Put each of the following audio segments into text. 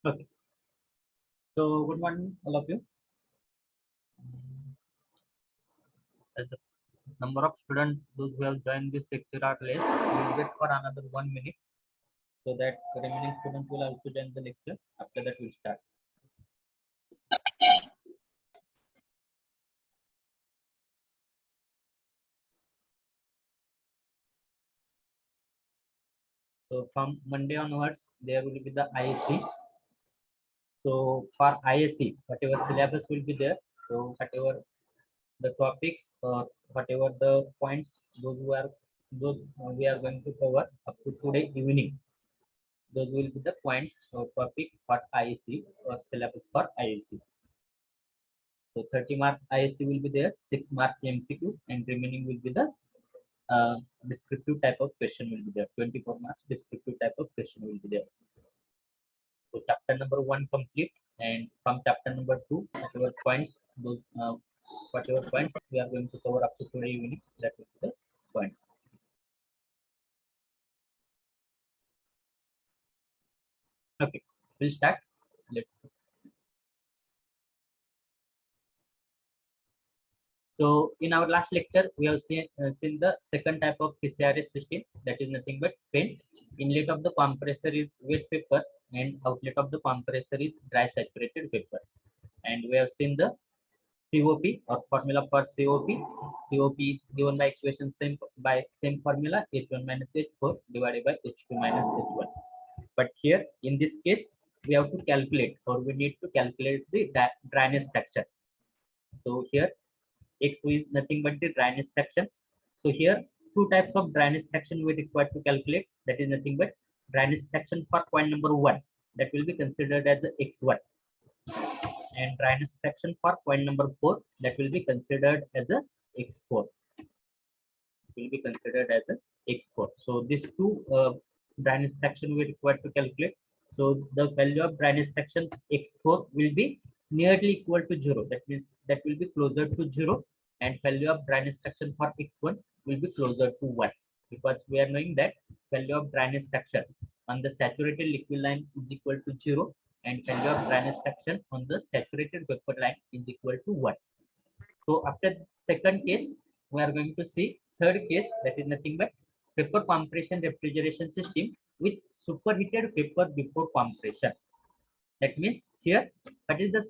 Okay. So good morning, all of you. As the number of students those who have joined this lecture are less, we will wait for another 1 minute so that the remaining students will also join the lecture. After that, we'll start. So from Monday onwards, there will be the ISC. So for ISC, whatever syllabus will be there, so whatever the topics or whatever the points those we are going to cover up to today evening. Those will be the points or topic for ISC or syllabus for ISC. So 30 mark ISC will be there, 6 mark MCQ, and remaining will be the descriptive type of question will be there. 24 marks descriptive type of question will be there. So chapter number 1 complete, and from chapter number 2, whatever points we are going to cover up to today evening, that will be the points. Okay, we'll start. Let's see. So in our last lecture, we have seen the second type of PCRS system, that is nothing but PENT. Inlet of the compressor is wet paper and outlet of the compressor is dry saturated paper. And we have seen the COP or formula for COP. COP is given by equation same formula, H1 minus H4 divided by H2 minus H1. But here in this case, we have to calculate, or we need to calculate the dryness factor. So here XO is nothing but the dryness fraction. So here two types of dryness fraction we require to calculate. That is nothing but dryness fraction for point number 1, that will be considered as the X1, and dryness fraction for point number 4, that will be considered as a X4. Will be considered as a X4. So these two dryness fraction we require to calculate. So the value of dryness fraction X4 will be nearly equal to 0. That means that will be closer to 0, and value of dryness fraction for X1 will be closer to 1, because we are knowing that value of dryness fraction on the saturated liquid line is equal to 0, and value of dryness fraction on the saturated vapor line is equal to 1. So after second case, we are going to see third case, that is nothing but vapor compression refrigeration system with superheated vapor before compression. That means here, what is the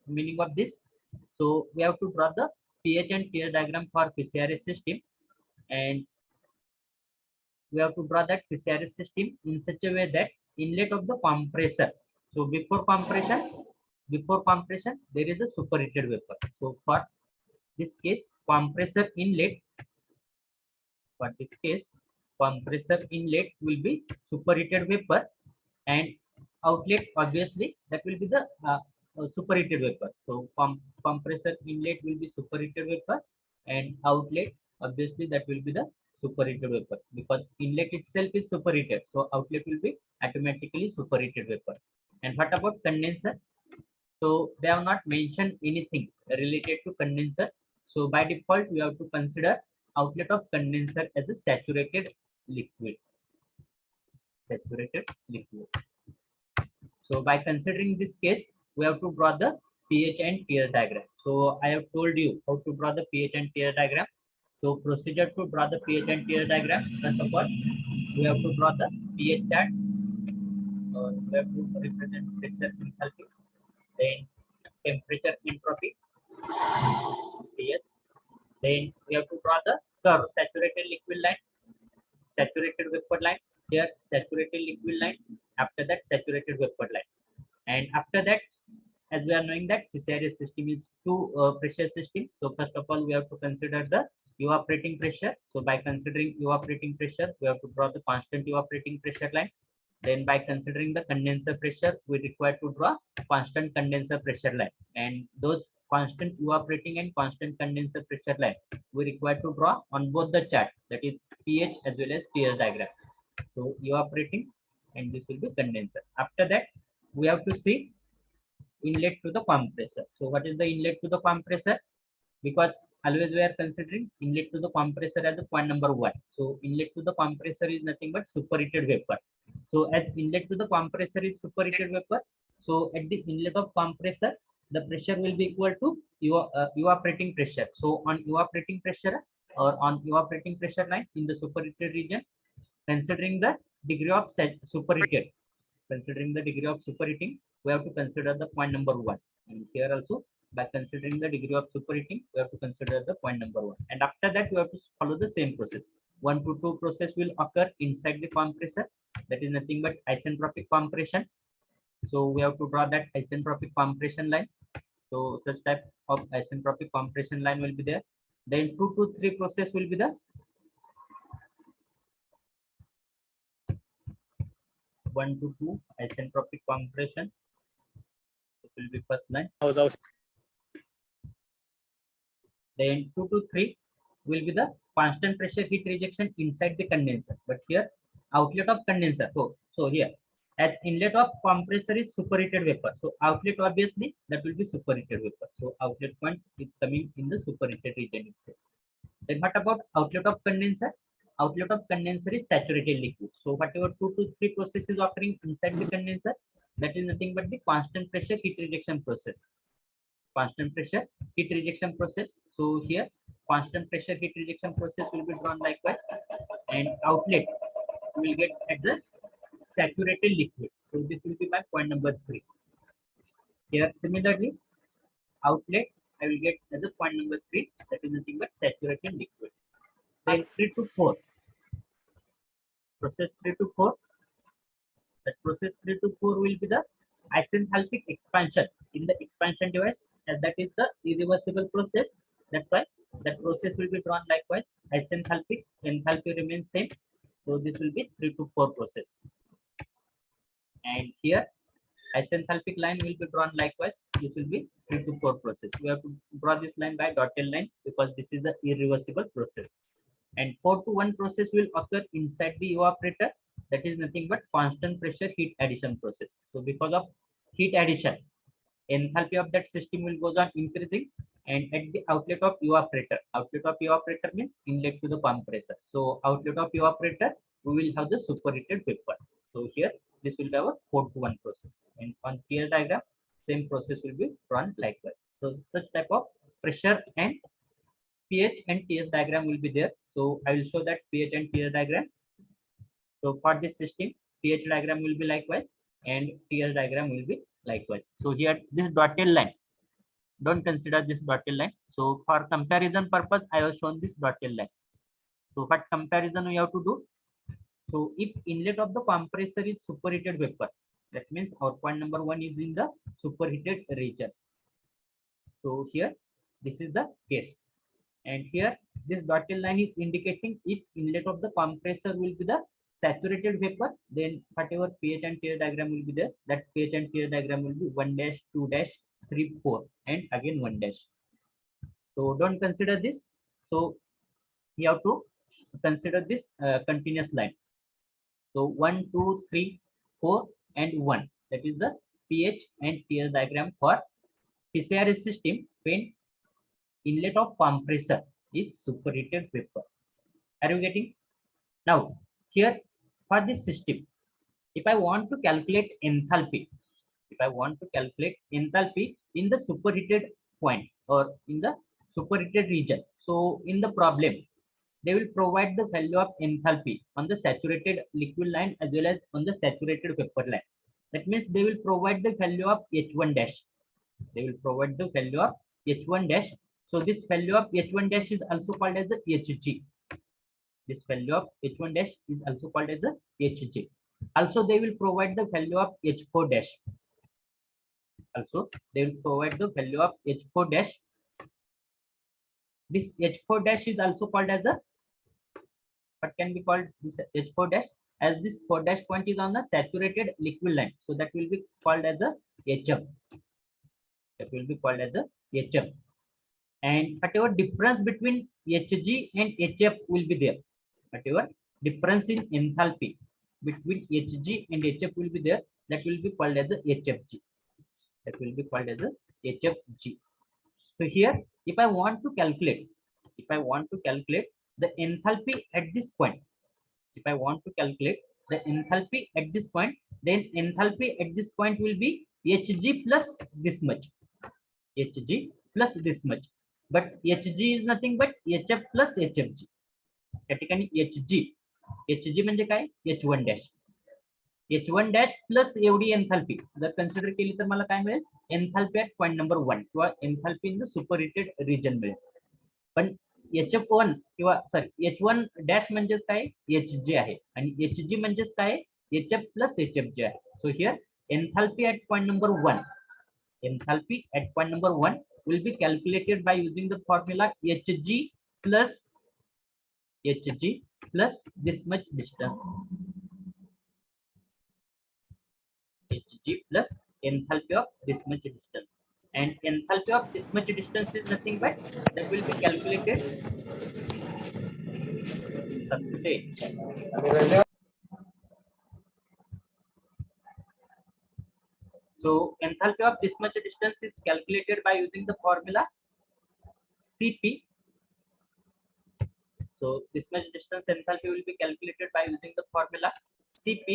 meaning of this? So we have to draw the pH and tear diagram for PCRS system, and we have to draw that PCRS system in such a way that inlet of the compressor. So before compression, there is a superheated vapor. So for this case, compressor inlet will be superheated vapor, and outlet obviously that will be the superheated vapor. So compressor inlet will be superheated vapor, and outlet obviously that will be the superheated vapor, because inlet itself is superheated, so outlet will be automatically superheated vapor. And what about condenser? So they have not mentioned anything related to condenser. So by default, we have to consider outlet of condenser as a saturated liquid. So by considering this case, we have to draw the pH and tear diagram. So I have told you how to draw the pH and tear diagram. So procedure to draw the pH and tear diagram. First of all, we have to draw the pH chart. We have to represent pressure enthalpy, then temperature entropy, Ts. Then we have to draw the curve, saturated liquid line, saturated vapor line. Here, saturated liquid line. After that, saturated vapor line. And after that, as we are knowing that PCRS system is two pressure system. So first of all, we have to consider the evaporating pressure. So by considering evaporating pressure, we have to draw the constant evaporating pressure line. Then by considering the condenser pressure, we require to draw constant condenser pressure line. And those constant evaporating and constant condenser pressure line, we require to draw on both the chart, that is pH as well as tear diagram. So evaporating, and this will be condenser. After that, we have to see inlet to the compressor. So what is the inlet to the compressor? Because always we are considering inlet to the compressor as the point number 1. So inlet to the compressor is nothing but superheated vapor. So as inlet to the compressor is superheated vapor, so at the inlet of compressor, the pressure will be equal to your evaporating pressure. So on evaporating pressure or on evaporating pressure line in the superheated region, considering the degree of superheated, considering the degree of superheating, we have to consider the point number 1. And here also, by considering the degree of superheating, we have to consider the point number 1. And after that, we have to follow the same process. 1 to 2 process will occur inside the compressor. That is nothing but isentropic compression. So we have to draw that isentropic compression line. So such type of isentropic compression line will be there. Then 2 to 3 process will be the 1 to 2 isentropic compression. It will be first line. Then 2 to 3 will be the constant pressure heat rejection inside the condenser. But here outlet of condenser. So here as inlet of compressor is superheated vapor. So outlet obviously that will be superheated vapor. So outlet point is coming in the superheated region itself. Then what about outlet of condenser? Outlet of condenser is saturated liquid. So whatever 2 to 3 processes occurring inside the condenser, that is nothing but the constant pressure heat rejection process. Constant pressure heat rejection process. So here constant pressure heat rejection process will be drawn likewise, and outlet will get at the saturated liquid. So this will be my point number 3. Here similarly, outlet I will get as a point number 3, that is nothing but saturated liquid. Then 3 to 4, process 3 to 4, that process 3 to 4 will be the isenthalpic expansion in the expansion device, and that is the irreversible process. That's why that process will be drawn likewise. Isenthalpic, enthalpy remains same. So this will be 3 to 4 process. And here isenthalpic line will be drawn likewise. This will be 3 to 4 process. We have to draw this line by dotted line because this is the irreversible process. And 4 to 1 process will occur inside the evaporator. That is nothing but constant pressure heat addition process. So because of heat addition, enthalpy of that system will goes on increasing, and at the outlet of evaporator means inlet to the compressor. So outlet of evaporator, we will have the superheated vapor. So here this will have a 4 to 1 process, and on TS diagram same process will be drawn likewise. So such type of pressure and pH and TS diagram will be there. So I will show that pH and TS diagram. So for this system, pH diagram will be likewise and TS diagram will be likewise. So here this dotted line, don't consider this dotted line. So for comparison purpose, I have shown this dotted line. So what comparison we have to do? So if inlet of the compressor is superheated vapor, that means our point number 1 is in the superheated region. So here this is the case. And here this dotted line is indicating if inlet of the compressor will be the saturated vapor, then whatever pH and TS diagram will be there, that pH and TS diagram will be 1 dash, 2 dash, 3, 4, and again 1 dash. So don't consider this. So you have to consider this continuous line. So 1, 2, 3, 4, and 1. That is the pH and TS diagram for PCRS system when inlet of compressor is superheated vapor. Are you getting? Now here for this system, if I want to calculate enthalpy, in the superheated point or in the superheated region, so in the problem they will provide the value of enthalpy on the saturated liquid line as well as on the saturated vapor line. That means they will provide the value of H1 dash. So this value of H1 dash is also called as a Hg. This value of H1 dash is also called as a Hg. Also, they will provide the value of H4 dash. This H4 dash is also called as a, what can be called this H4 dash, as this 4 dash point is on the saturated liquid line. So that will be called as a HM. And whatever difference between Hg and Hf will be there. Whatever difference in enthalpy between Hg and Hf will be there, that will be called as a HFG. So here, if I want to calculate if I want to calculate the enthalpy at this point, if I want to calculate the enthalpy at this point, then enthalpy at this point will be Hg plus this much, Hg plus this much, but Hg is nothing but Hf plus Hfg. त्या ठिकाणी Hg म्हणजे काय, H1 dash, H1 dash plus एवढी enthalpy जर consider केली तर मला काय मिळेल, एन्थाल्पी ॲट पॉईंट नंबर 1 किंवा enthalpy in the superheated region मिळेल. पण Hf1 किंवा सॉरी H1 डॅश म्हणजेच काय, Hg आहे, आणि Hg म्हणजेच काय, Hf प्लस Hfg आहे. So here enthalpy at point number 1, enthalpy at point number 1 will be calculated by using the formula Hg plus this much distance, Hg plus enthalpy of this much distance, and enthalpy of this much distance is nothing but that will be calculated. So enthalpy of this much distance is calculated by using the formula Cp. So this much distance enthalpy will be calculated by using the formula Cp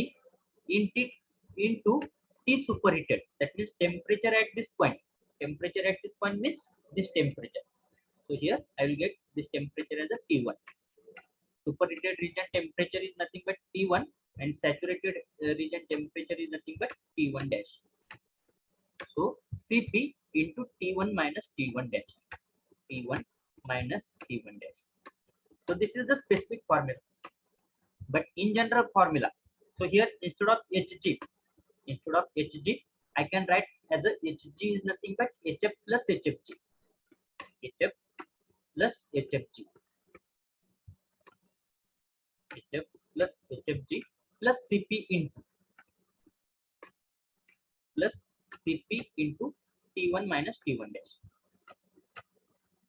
into T superheated. That means temperature at this point. Temperature at this point means this temperature. So here I will get this temperature as a T1. Superheated region temperature is nothing but T1, and saturated region temperature is nothing but T1 dash. So Cp into T1 minus T1 dash, T1 minus T1 dash. So this is the specific formula, but in general formula, so here instead of Hg, I can write as a Hg is nothing but Hf plus Hfg, Hf plus Hfg, Hf plus Hfg plus Cp into T1 minus T1 dash,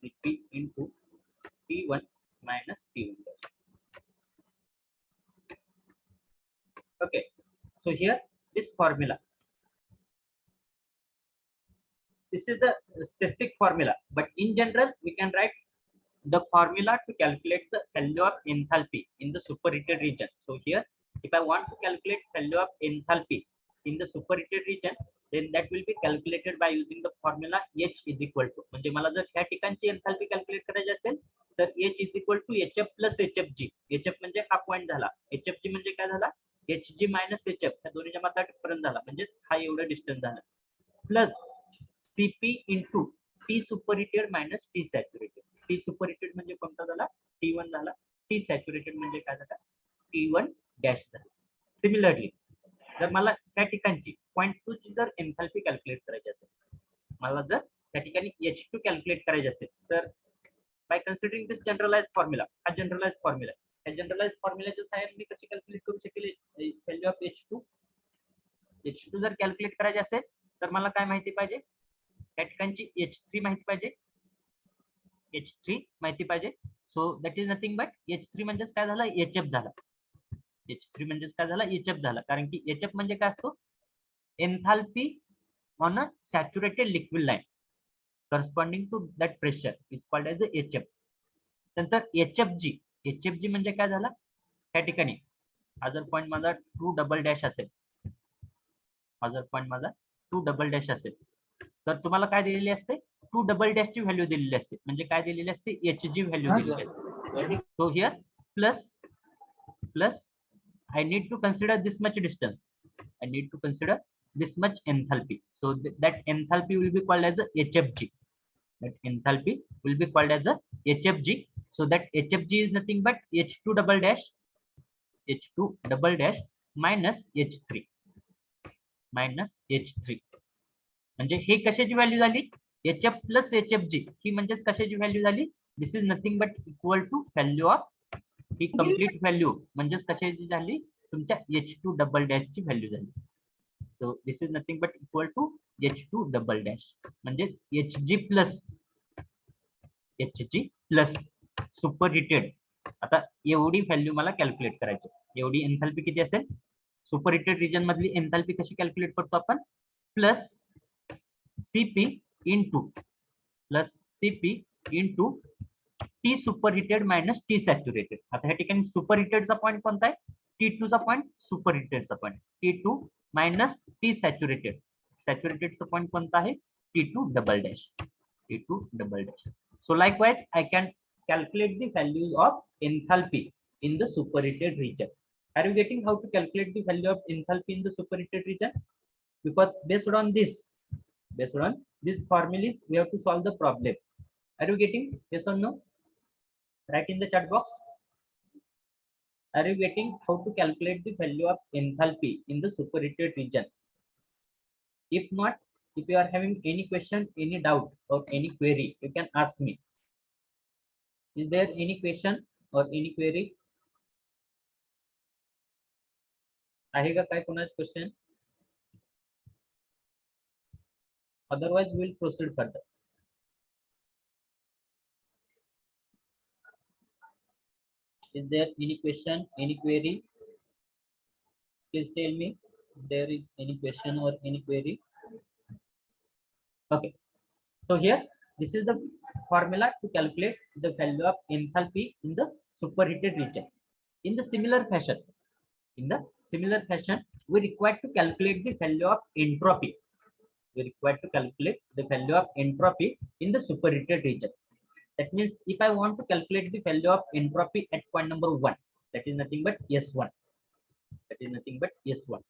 Cp into T1 minus T1 dash. Okay, so here this formula, this is the specific formula, but in general we can write the formula to calculate the value of enthalpy in the superheated region. So here if I want to calculate value of enthalpy in the superheated region, then that will be calculated by using the formula H is equal to, म्हणजे मला जर ह्या ठिकाणची enthalpy calculate करायची असेल तर H is equal to Hf plus Hfg. Hf म्हणजे हा पॉइंट झाला, Hfg म्हणजे काय झाला, Hg minus Hf, त्या दोन्हीच्या मधला डिफरन्स झाला, म्हणजे हा एवढा डिस्टन्स झाला, plus Cp into T superheated minus T saturated. T superheated म्हणजे कोणता झाला, T1 झाला, T saturated म्हणजे काय झाला, T1 डॅश झाला. सिमिलरली जर मला त्या ठिकाणची पॉइंट 2 ची जर एन्थाल्पी कॅल्क्युलेट करायची असेल, मला जर त्या ठिकाणी H2 कॅल्क्युलेट करायचे असेल, तर by considering this generalize formula, हा जनरलाइज फॉर्म्युला, त्या जनरलाइज फॉर्म्युलाच्या सहाय्याने मी कशी कॅल्क्युलेट करू शकेल व्हॅल्यू ऑफ H2 जर कॅल्क्युलेट करायचे असेल तर मला काय माहिती पाहिजे, त्या ठिकाणची H3 माहिती पाहिजे, H3 माहिती पाहिजे. So that is nothing but H3 म्हणजेच काय झालं, Hf झाला, H3 म्हणजेच काय झाला, Hf झाला, कारण की Hf म्हणजे काय असतो, enthalpy on a saturated liquid line corresponding to that pressure is called as the Hf. नंतर Hfg म्हणजे काय झाला, त्या ठिकाणी हा जर पॉइंट माझा 2 डबल डॅश असेल, हा जर पॉइंट माझा 2 डबल डॅश असेल, तर तुम्हाला काय दिलेली असते, 2 डबल डॅश ची व्हॅल्यू दिलेली असते, म्हणजे काय दिलेली असते, Hg व्हॅल्यू दिलेली असते. So here plus I need to consider this much distance, I need to consider this much enthalpy, so that enthalpy will be called as a Hfg, that enthalpy will be called as a Hfg. So that Hfg is nothing but H2 double dash minus H3 म्हणजे हे कशाची value झाली, Hf plus Hfg, ही म्हणजेच कशाची value झाली, this is nothing but equal to value of, ही complete value म्हणजेच कशाची झाली, तुमच्या H2 डबल डॅश ची व्हॅल्यू झाली. So this is nothing but equal to H2 double dash, म्हणजे Hg प्लस सुपरहिटेड. आता एवढी व्हॅल्यू मला कॅल्क्युलेट करायची, एवढी एन्थाल्पी किती असेल, सुपरहिटेड रिजन मधली एन्थाल्पी कशी कॅल्क्युलेट करतो आपण, plus Cp into T superheated minus T saturated. आता ह्या ठिकाणी सुपरहीटेडचा पॉईंट कोणता आहे? T2 चा पॉईंट सुपरहीटेडचा point. T2 minus T saturated. सॅच्युरेटेडचा पॉईंट कोणता आहे? T2 double dash. T2 double dash. So likewise, I can calculate the value of enthalpy in the superheated region. Are you getting how to calculate the value of enthalpy in the superheated region? Because based on this formulas, we have to solve the problem. Are you getting? Yes or no? Write in the chat box. Are you getting how to calculate the value of enthalpy in the superheated region? If not, if you are having any question, any doubt or any query, you can ask me. Is there any question or any query? आहे का काय कोणाचा question? Otherwise, we will proceed further. Is there any question, any query? Please tell me if there is any question or any query. Okay. So here, this is the formula to calculate the value of enthalpy in the superheated region. In the similar fashion, we require to calculate the value of entropy. We require to calculate the value of entropy in the superheated region. That means if I want to calculate the value of entropy at point number 1, that is nothing but S1. That is nothing but S1.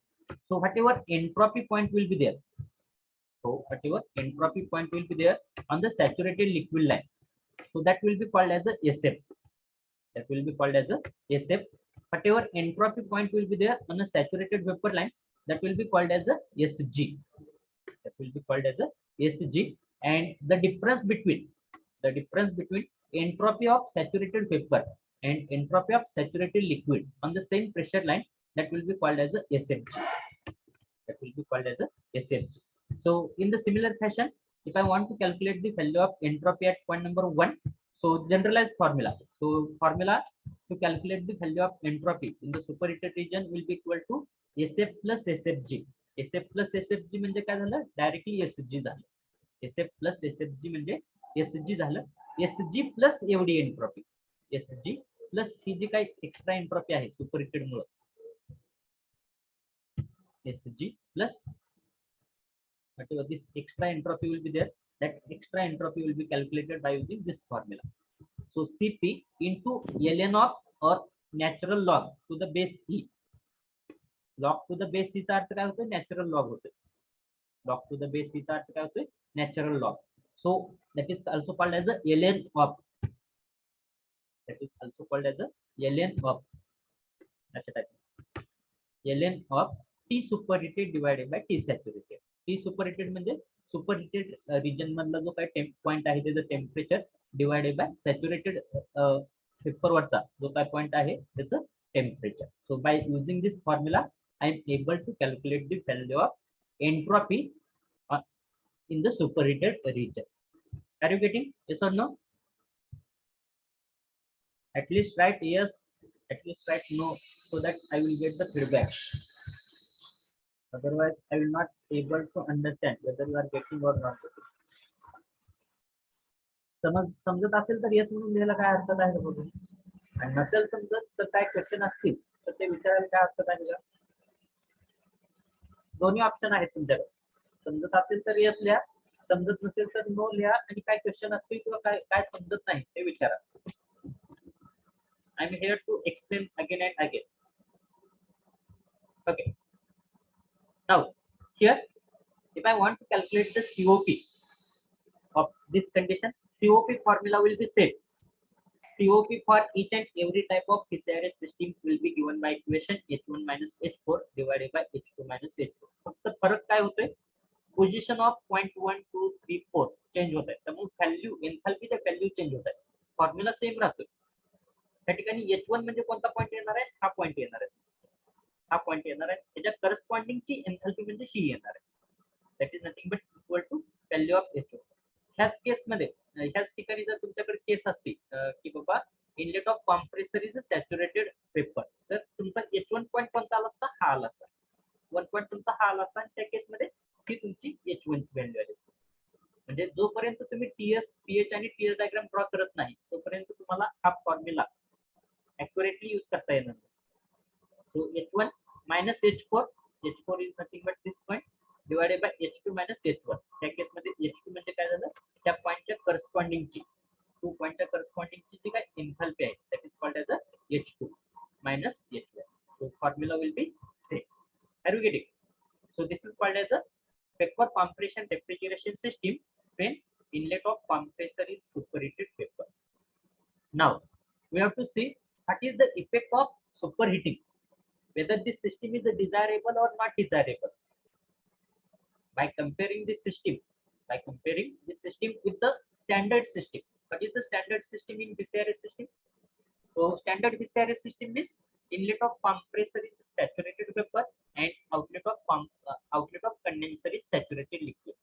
So whatever entropy point will be there. So whatever entropy point will be there on the saturated liquid line. So that will be called as a SF. That will be called as a SF. Whatever entropy point will be there on a saturated vapor line, that will be called as a SG. That will be called as a SG. And the difference between entropy of saturated vapor and entropy of saturated liquid on the same pressure line, that will be called as a SFG. That will be called as a SFG. So in the similar fashion, if I want to calculate the value of entropy at point number 1, so generalized formula. So formula to calculate the value of entropy in the superheated region will be equal to SF plus SFG. SF plus SFG म्हणजे काय झालं? Directly SG झालं. SF plus SFG म्हणजे SG झालं. SG plus एवढी entropy. SG plus ही जी काही extra entropy आहे superheated Mule. SG plus whatever this extra entropy will be there, that extra entropy will be calculated by using this formula. So Cp into ln of or natural log to the base e. Log to the base e चा अर्थ काय होतो? Natural log होतो. Log to the base e चा अर्थ काय होतो? Natural log. So that is also called as a ln of. That is also called as a ln of. अशा type. ln of T superheated divided by T saturated. T superheated म्हणजे superheated region मधला जो काय point आहे त्याचं temperature divided by saturated vapour वरचा जो काय पॉइंट आहे त्याचं temperature. So by using this formula I am able to calculate the value of entropy in the superheated region. Are you getting? Yes or no? At least write yes, at least write no, so that I will get the feedback. Otherwise, I will not able to understand whether you are getting or not getting. समजत असेल तर yes म्हणून लिहायला काय हरकत आहे बघू. आणि नसेल समजत तर काय क्वेश्चन असतील तर ते विचारायला काय हरकत आहे का? दोन्ही ऑप्शन आहेत तुमच्याकडे. समजत असेल तर येस लिहा, समजत नसेल तर नो लिहा, आणि काय क्वेश्चन असतील किंवा काय समजत नाही ते विचारा. I am here to explain again and again. Okay. Now here, if I want to calculate the COP of this condition, COP formula will be set. COP for each and every type of PCRS system will be given by equation H1 minus H4 divided by H2 minus H4. फक्त फरक काय होतोय? Position of point 1 2 3 4 change होत आहे. त्यामुळे value एन्थाल्पीच्या value change होत आहे. Formula same राहतोय. त्या ठिकाणी H1 म्हणजे कोणता पॉइंट येणार आहे? हा पॉइंट येणार आहे. हा पॉइंट येणार आहे. त्याच्या करस्पॉन्डिंगची एन्थाल्पी म्हणजे ही येणार आहे. That is nothing but equal to value of H1. ह्याच केसमध्ये ह्याच ठिकाणी जर तुमच्याकडे केस असते की बाबा inlet of compressor is a saturated vapour, तर तुमचा H1 पॉइंट कोणता आला असता? हा आला असता. 1 पॉइंट तुमचा हा आला असता, आणि त्या केसमध्ये ही तुमची H1 ची व्हॅल्यू आली असते. म्हणजे जोपर्यंत तुम्ही टीएस पीएच आणि टीएस डायग्राम ड्रॉ करत नाही तोपर्यंत तुम्हाला हा फॉर्म्युला ॲक्युरेटली यूज करता येणार नाही. So H1 minus H4, H4 is nothing but this point divided by H2 minus H1. त्या केसमध्ये H2 म्हणजे काय झालं, त्या पॉइंटच्या करस्पॉन्डिंगची 2 पॉइंटच्या करस्पॉन्डिंगची जी काय एन्थाल्पी आहे that is called as a H2 minus H1. So formula will be same. Are you getting? So this is called as a vapor compression refrigeration system when inlet of compressor is superheated vapor. Now we have to see what is the effect of superheating, whether this system is desirable or not desirable. By comparing this system with the standard system. What is the standard system in VCRS system? So standard VCRS system is inlet of compressor is saturated vapor and outlet of condenser is saturated liquid.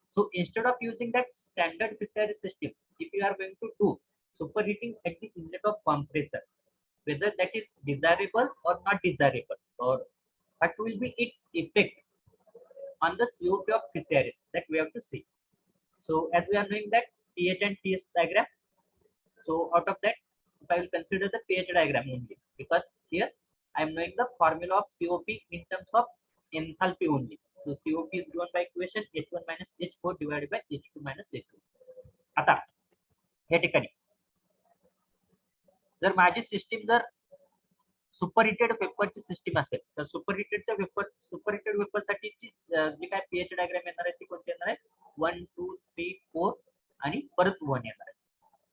So instead of using that standard VCRS system, if you are going to do superheating at the inlet of compressor, whether that is desirable or not desirable, or what will be its effect on the COP of VCRS, that we have to see. So as we are knowing that pH and TS diagram, so out of that I will consider the pH diagram only, because here I am knowing the formula of COP in terms of enthalpy only. So COP is given by equation H1 minus H4 divided by H2 minus H2. आता या ठिकाणी जर माझी system जर superheated वेपरची system असेल तर superheated वेपरसाठी जी काय pH diagram येणार आहे ती कोणती येणार आहे 1 2 3 4 आणि परत 1 येणार आहे.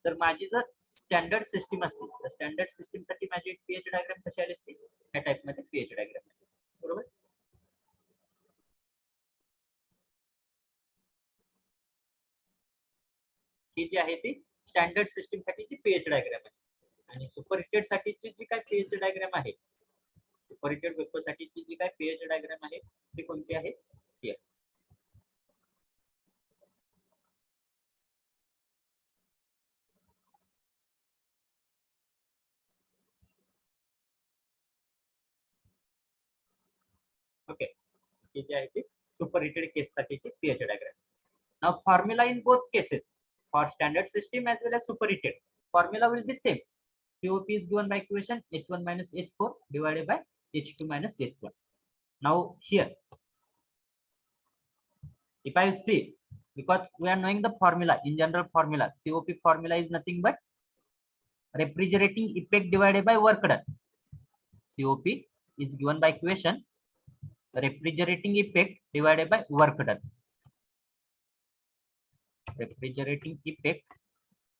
तर माझी जर स्टँडर्ड सिस्टीम असतील तर स्टँडर्ड सिस्टीम साठी माझी पीएच डायग्राम कशी आली असते, या टाइप मध्ये पीएच डायग्राम बरोबर. ही जी आहे ती स्टँडर्ड सिस्टीम साठीची पीएच डायग्राम आहे आणि सुपरहिटेड साठीची जी काय पीएच डायग्राम आहे, सुपरहिटेड वेपर साठीची जी काय पीएच डायग्राम आहे ती कोणती आहे, ही आहे. ओके, ही जी आहे ती सुपरहिटेड केस साठीची PH diagram. Now formula in both cases for standard system as well as superheated, formula will be same. COP is given by equation H1 minus H4 divided by H2 minus H1. Now here, if I see, because we are knowing the formula, in general formula, COP formula is nothing but refrigerating effect divided by work done. COP is given by equation refrigerating effect divided by work done. Refrigerating effect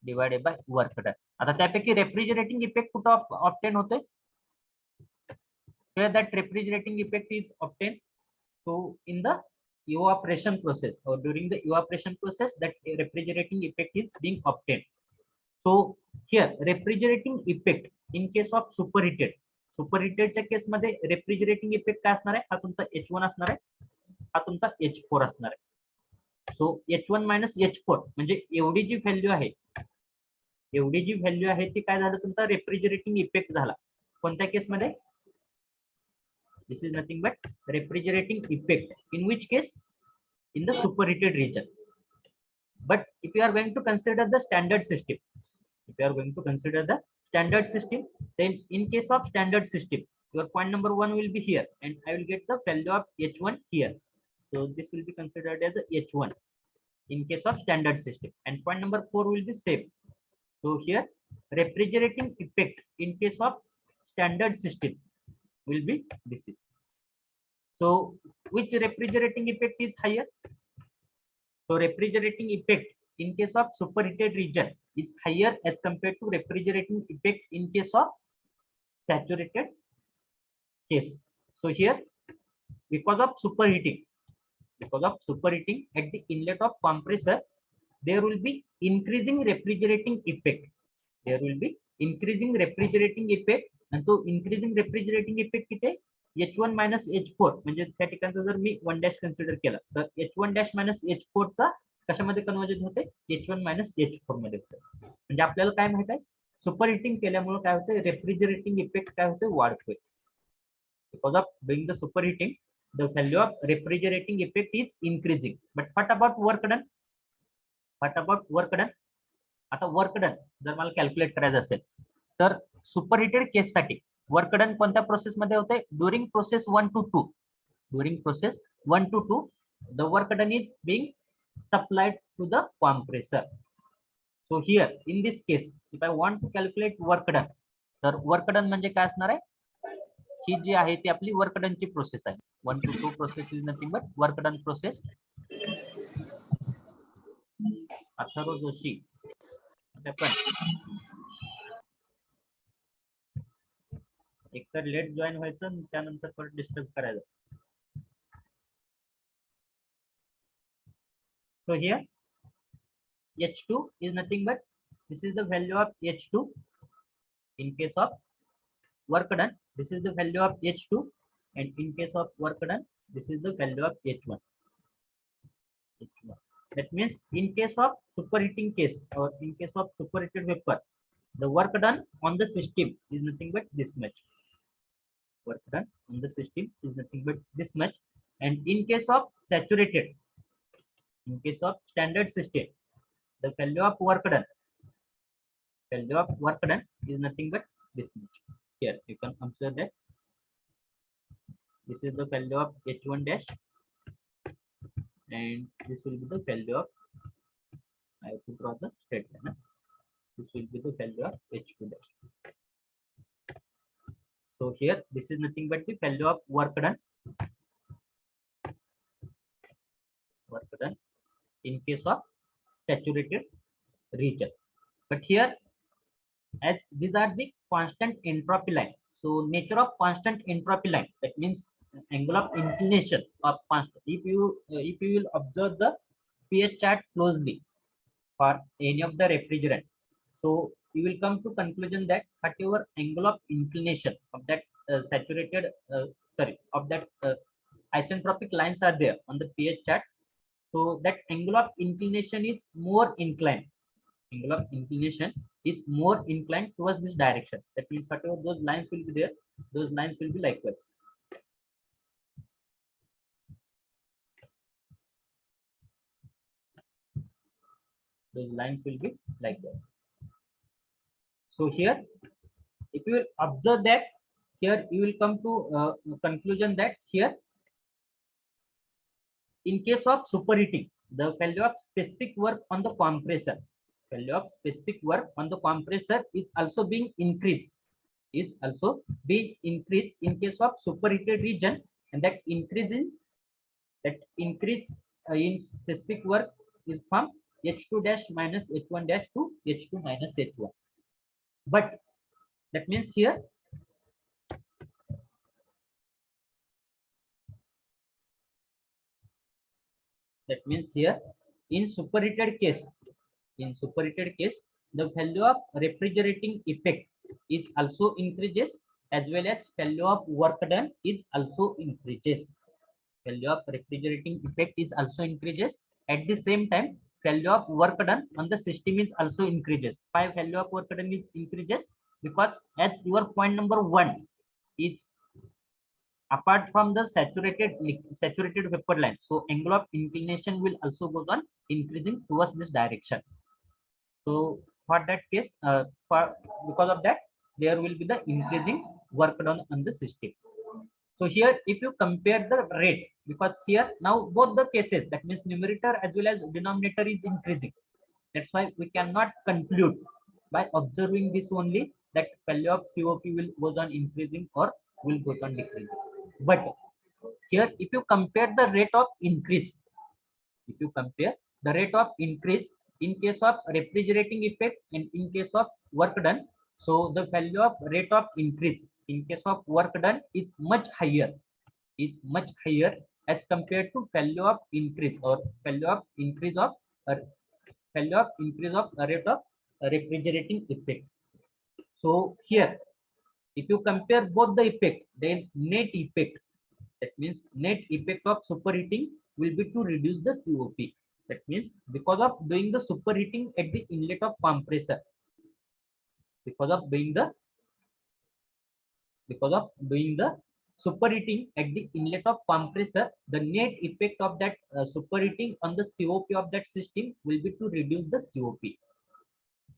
divided by work done. आता त्यापैकी refrigerating effect कुठं obtain होते, that refrigerating effect is obtained so in the evaporation process, or during the evaporation process that refrigerating effect is being obtained. So here refrigerating effect in case of superheated च्या case मध्ये refrigerating effect काय असणार आहे, हा तुमचा H1 असणार आहे, हा तुमचा H4 असणार आहे. सो H1 मायनस H4 म्हणजे एवढी जी व्हॅल्यू आहे ती काय झालं, तुमचा रेफ्रिजरेटिंग इफेक्ट झाला. कोणत्या केसमध्ये, this is nothing but refrigerating effect, in which case in the superheated region. But if you are going to consider the standard system, then in case of standard system your point number 1 will be here and I will get the value of H1 here, so this will be considered as a H1 in case of standard system, and point number 4 will be same. So here refrigerating effect in case of standard system will be this. So which refrigerating effect is higher? So refrigerating effect in case of superheated region is higher as compared to refrigerating effect in case of saturated case. So here because of superheating at the inlet of compressor, there will be increasing refrigerating effect. And तो increasing refrigerating effect किती, H1 minus H4 म्हणजे त्या ठिकाणचं जर मी 1 dash consider केलं तर H1 dash minus H4 चा कशामध्ये कन्वर्जन होते, H1 मायनस H4 मध्ये होते. म्हणजे आपल्याला काय माहित आहे, सुपरहिटिंग केल्यामुळे काय होते, रेफ्रिजरेटिंग इफेक्ट काय होते, वाढतोय. Because of doing the superheating the value of refrigerating effect is increasing. But what about work done? What about work done. आता वर्क डन जर मला कॅल्क्युलेट करायचं असेल तर सुपरहिटेड केससाठी वर्क डन कोणत्या प्रोसेसमध्ये होते, during process 1 to 2. During process 1 to 2 the work done is being supplied to the compressor. So here in this case if I want to calculate work done, तर work done म्हणजे काय असणार आहे, ही जी आहे ती आपली वर्क डन ची प्रोसेस आहे. 1 to 2 process is nothing but work done process. Atharva Joshi पण एकतर लेट जॉईन व्हायचं त्यानंतर परत डिस्टर्ब करायचं. So here H2 is nothing but this is the value of H2 in case of work done. This is the value of H2 and in case of work done this is the value of H1. That means in case of superheating case or in case of superheated vapor, the work done on the system is nothing but this much. Work done on the system is nothing but this much. And in case of saturated, in case of standard system, the value of work done is nothing but this much. Here you can observe that this is the value of H1 dash and this will be the value of, I have to draw the straight line. This will be the value of H2 dash. So here this is nothing but the value of work done in case of saturated region. But here as these are the constant entropy line, so nature of constant entropy line, that means angle of inclination of constant. If you will observe the pH chart closely for any of the refrigerant, so you will come to conclusion that whatever angle of inclination of that saturated of that isentropic lines are there on the pH chart, so that angle of inclination is more inclined. Angle of inclination is more inclined towards this direction. That means whatever those lines will be there, those lines will be likewise. Those lines will be likewise. So here, if you will observe that, here you will come to conclusion that here, in case of superheating, the value of specific work on the compressor, is also being increased. In case of superheated region, and that increase in specific work is from H2 dash minus H1 dash to H2 minus H1. But that means here in superheated case, the value of refrigerating effect is also increases, as well as value of work done is also increases. Value of refrigerating effect is also increases. At the same time, value of work done on the system is also increases. Why value of work done is increases? Because as your point number 1 is apart from the saturated vapor line, so angle of inclination will also go on increasing towards this direction. So for that case, because of that, there will be the increasing work done on the system. So here, if you compare the rate, because here now both the cases, that means numerator as well as denominator is increasing. That's why we cannot conclude by observing this only that value of COP will go on increasing or will go on decreasing. But here, if you compare the rate of increase, in case of refrigerating effect and in case of work done, so the value of rate of increase in case of work done is much higher as compared to value of increase or value of increase of rate of refrigerating effect. So here, if you compare both the effect, then net effect, that means net effect of superheating will be to reduce the COP. That means because of doing the superheating at the inlet of compressor, because of doing the superheating at the inlet of compressor, the net effect of that superheating on the COP of that system will be to reduce the COP,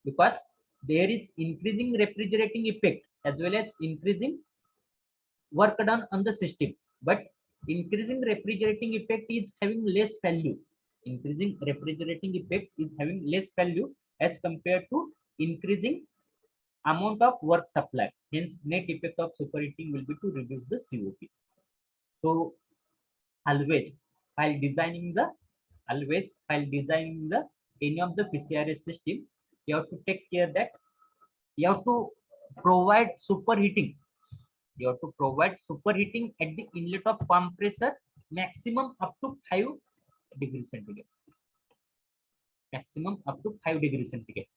because there is increasing refrigerating effect as well as increasing work done on the system. But increasing refrigerating effect is having less value. Increasing refrigerating effect is having less value as compared to increasing amount of work supply. Hence, net effect of superheating will be to reduce the COP. So always while designing the any of the PCRS system, you have to take care that you have to provide superheating. You have to provide superheating at the inlet of compressor maximum up to 5 degrees centigrade. Maximum up to 5 degrees centigrade.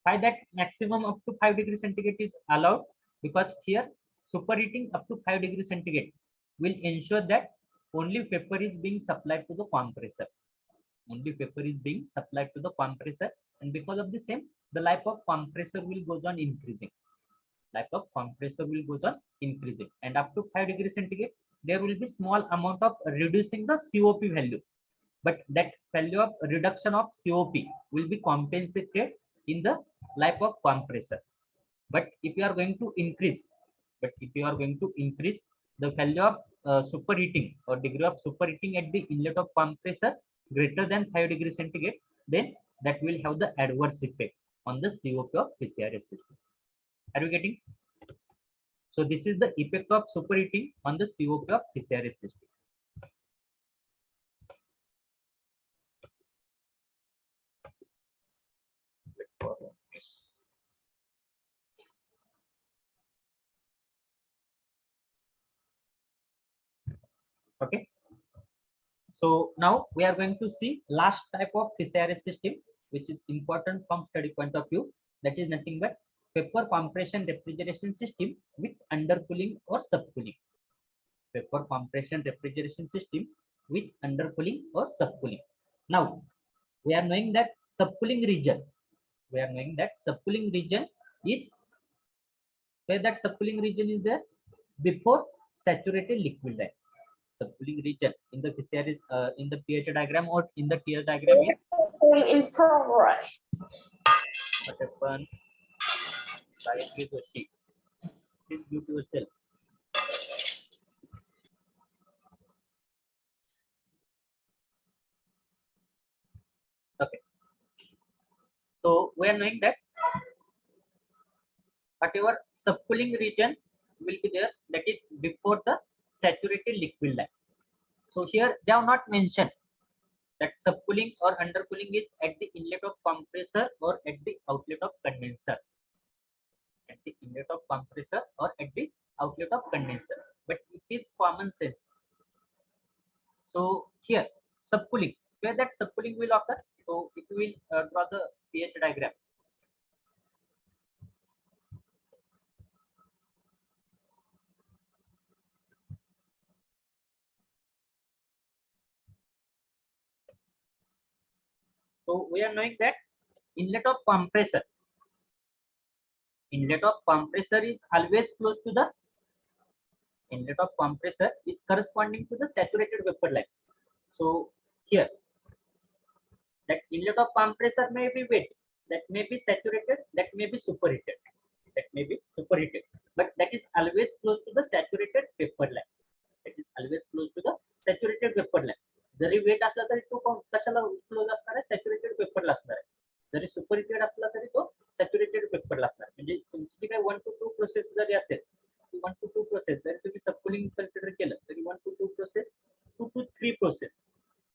Why that maximum up to 5 degrees centigrade is allowed? Because here superheating up to 5 degrees centigrade will ensure that only vapor is being supplied to the compressor. Only vapor is being supplied to the compressor, and because of the same, the life of compressor will goes on increasing. Life of compressor will goes on increasing, and up to 5 degrees centigrade, there will be small amount of reducing the COP value, but that value of reduction of COP will be compensated in the life of compressor. But if you are going to increase, the value of superheating or degree of superheating at the inlet of compressor greater than 5 degrees centigrade, then that will have the adverse effect on the COP of PCRS system. Are you getting? So this is the effect of superheating on the COP of PCRS system. Okay. So now we are going to see last type of PCRS system, which is important from study point of view. That is nothing but vapor compression refrigeration system with undercooling or subcooling. Vapor compression refrigeration system with undercooling or subcooling. Now we are knowing that subcooling region. Is where that subcooling region is there before saturated liquid line. Subcooling region in the PCRS in the pH diagram or in the TS diagram is progress. What happened? Gayatri Joshi. Please mute yourself. Okay. So we are knowing that whatever subcooling region will be there, that is before the saturated liquid line. So here they have not mentioned that subcooling or undercooling is at the inlet of compressor or at the outlet of condenser. At the inlet of compressor or at the outlet of condenser, but it is common sense. So here subcooling, where that subcooling will occur. So it will draw the pH diagram. So we are knowing that inlet of compressor is always close to the is corresponding to the saturated vapor line. So here that inlet of compressor may be wet, that may be saturated, that may be superheated, but that is always close to the saturated vapor line. जरी wet असला तरी तो कशाला close असणार आहे, saturated पेपरला असणार आहे. जरी सुपरहिटेड असला तरी तो सॅच्युरेटेड पेपरला असणार. म्हणजे तुमची जी काही 1 to 2 प्रोसेस जरी असेल, 1 to 2 प्रोसेस जरी तुम्ही सबकुलिंग कन्सिडर केलं तरी 1 to 2 प्रोसेस, 2 to 3 प्रोसेस,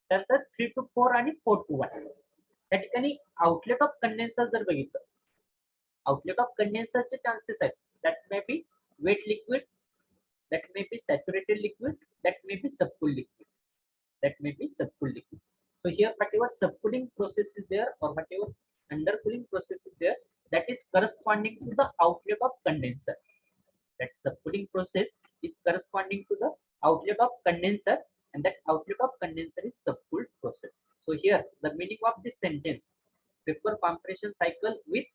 त्यानंतर 3 to 4 आणि 4 to 1. त्या ठिकाणी आउटलेट ऑफ कंडेन्सर जर बघितलं, आउटलेट ऑफ कंडेन्सरचे चान्सेस आहेत. That may be wet liquid, that may be saturated liquid, that may be subcooled liquid. So here whatever subcooling process is there or whatever undercooling process is there, that is corresponding to the outlet of condenser. That subcooling process is corresponding to the outlet of condenser, and that outlet of condenser is subcooled process. So here the meaning of this sentence, vapor compression cycle with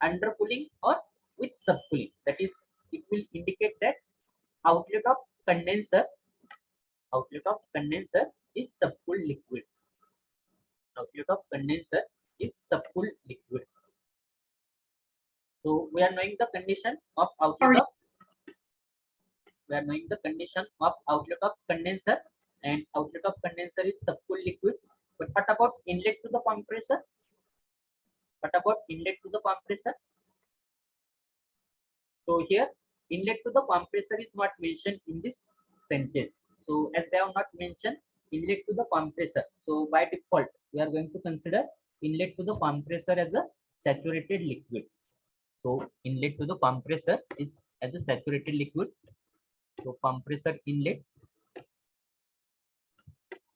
undercooling or with subcooling, that is, it will indicate that outlet of condenser is subcooled liquid. Outlet of condenser is subcooled liquid. So we are knowing the condition of outlet of outlet of condenser, and outlet of condenser is subcooled liquid. But what about inlet to the compressor? So here inlet to the compressor is not mentioned in this sentence. So as they have not mentioned inlet to the compressor, so by default we are going to consider inlet to the compressor as a saturated liquid. So inlet to the compressor is as a saturated liquid. So compressor inlet.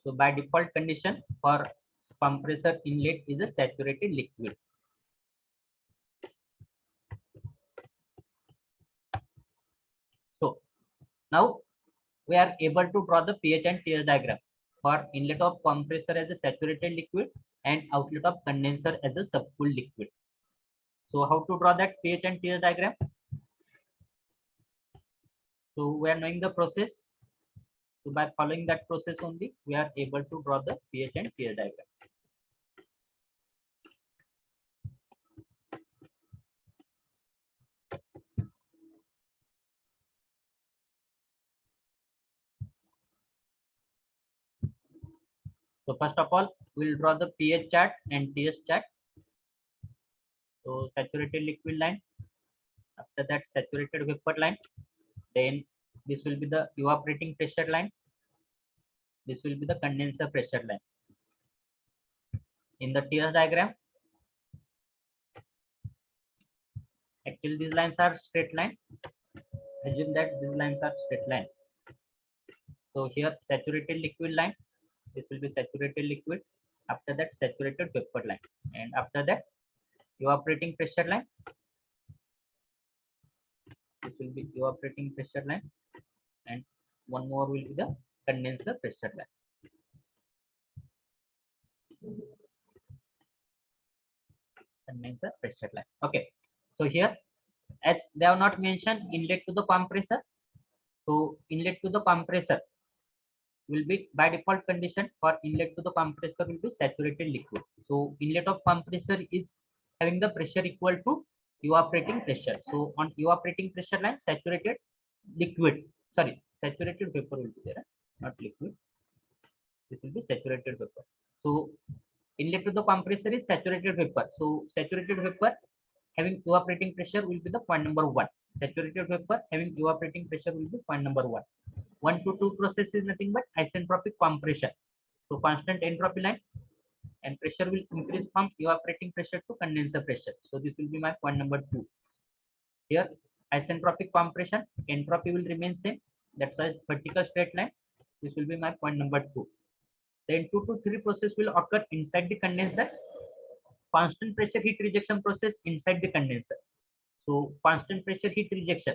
So by default condition for compressor inlet is a saturated liquid. So now we are able to draw the pH and TS diagram for inlet of compressor as a saturated liquid and outlet of condenser as a subcooled liquid. So how to draw that pH and TS diagram? So we are knowing the process. So by following that process only, we are able to draw the pH and TS diagram. So first of all, we'll draw the pH chart and TS chart. So saturated liquid line. After that, saturated vapor line. Then this will be the evaporating pressure line. This will be the condenser pressure line. In the TS diagram, actually these lines are straight line. Assume that these lines are straight line. So here saturated liquid line. This will be saturated liquid. After that, saturated vapor line, and after that, evaporating pressure line. This will be evaporating pressure line, and one more will be the condenser pressure line. Condenser pressure line. Okay. So here, as they have not mentioned inlet to the compressor, so inlet to the compressor will be by default condition for inlet to the compressor will be saturated liquid. So inlet of compressor is having the pressure equal to evaporating pressure. So on evaporating pressure line, saturated liquid, saturated vapor will be there, not liquid. This will be saturated vapor. So inlet to the compressor is saturated vapor. So saturated vapor having evaporating pressure will be the point number 1. Saturated vapor having evaporating pressure will be point number 1. 1 to 2 process is nothing but isentropic compression. So constant entropy line, and pressure will increase from evaporating pressure to condenser pressure. So this will be my point number 2. Here isentropic compression, entropy will remain same. That's why vertical straight line. This will be my point number 2. Then 2 to 3 process will occur inside the condenser. Constant pressure heat rejection process inside the condenser. So constant pressure heat rejection,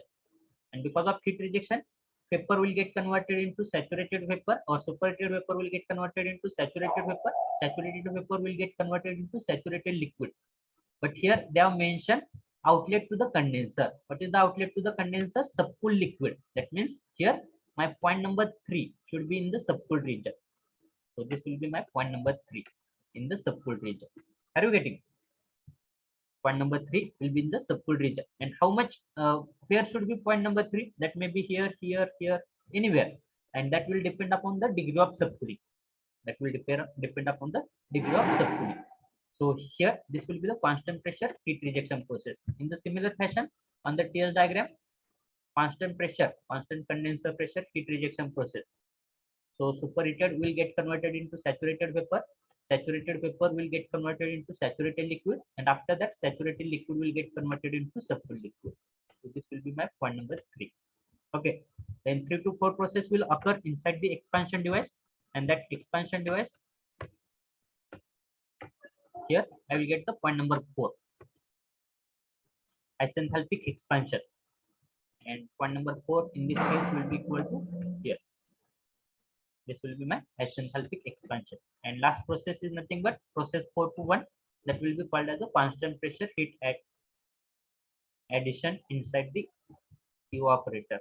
and because of heat rejection, vapor will get converted into saturated vapor, or superheated vapor will get converted into saturated vapor. Saturated vapor will get converted into saturated liquid. But here they have mentioned outlet to the condenser. What is the outlet to the condenser? Subcooled liquid. That means here my point number 3 should be in the subcooled region. So this will be my point number 3 in the subcooled region. Are you getting? Point number 3 will be in the subcooled region. And how much, where should be point number 3? That may be here, anywhere. And that will depend upon the degree of subcooling. That will depend upon the degree of subcooling. So here, this will be the constant pressure heat rejection process. In the similar fashion, on the TS diagram, constant pressure, constant condenser pressure heat rejection process. So superheated will get converted into saturated vapor. Saturated vapor will get converted into saturated liquid, and after that, saturated liquid will get converted into subcooled liquid. So this will be my point number 3. Okay. Then 3 to 4 process will occur inside the expansion device, and that expansion device, here I will get the point number 4. Isenthalpic expansion, and point number 4 in this case will be equal to here. This will be my isenthalpic expansion. And last process is nothing but process 4 to 1, that will be called as a constant pressure heat addition inside the evaporator.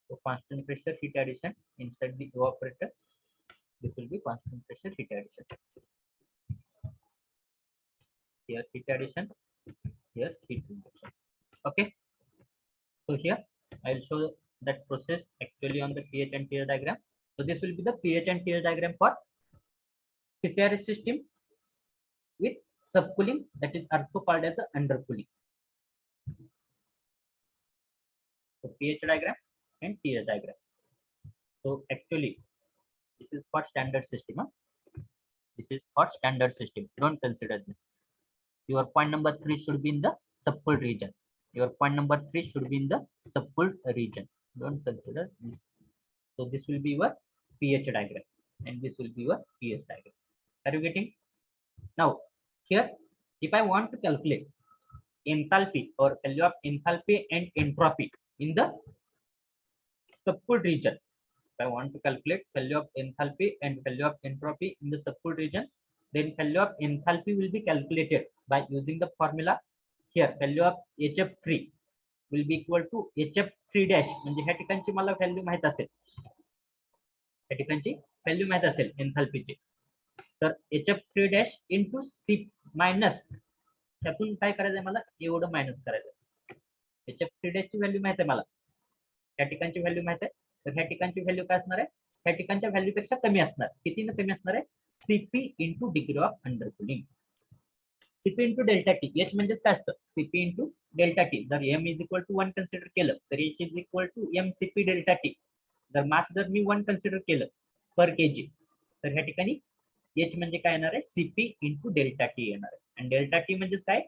So constant pressure heat addition inside the evaporator. This will be constant pressure heat addition. Here heat addition, here heat reduction. Okay. So here I will show that process actually on the pH and tear diagram. So this will be the pH and tear diagram for PCRS system with subcooling, that is also called as the undercooling. So pH diagram and tear diagram. So actually this is for standard system. Huh? This is for standard system. Don't consider this. Your point number 3 should be in the subcooled region. Your point number 3 should be in the subcooled region. Don't consider this. So this will be your pH diagram and this will be your pH diagram. Are you getting? Now here, if I want to calculate enthalpy or value of enthalpy and entropy in the subcooled region, if I want to calculate value of enthalpy and value of entropy in the subcooled region, then value of enthalpy will be calculated by using the formula. Here value of HF3 will be equal to HF3 dash. म्हणजे ह्या ठिकाणची मला value माहित असेल, ह्या ठिकाणची value माहित असेल एन्थाल्पीची. तर HF3 डॅश इंटू सी मायनस, त्यातून काय करायचंय मला, एवढं मायनस करायचं. HF3 डॅश ची व्हॅल्यू माहित आहे मला, त्या ठिकाणची व्हॅल्यू माहित आहे. तर ह्या ठिकाणची व्हॅल्यू काय असणार आहे, ह्या ठिकाणच्या व्हॅल्यू पेक्षा कमी असणार. कितीने कमी असणार आहे, CP into degree of undercooling. CP into delta T. H म्हणजेच काय असतं, CP इंटू डेल्टा टी. जर M is equal to 1 consider केलं तर H is equal to MCP delta T. जर मास जर मी 1 कन्सिडर केलं पर केजी, तर ह्या ठिकाणी H म्हणजे काय येणार आहे, CP इंटू डेल्टा टी येणार आहे. आणि डेल्टा टी म्हणजेच काय,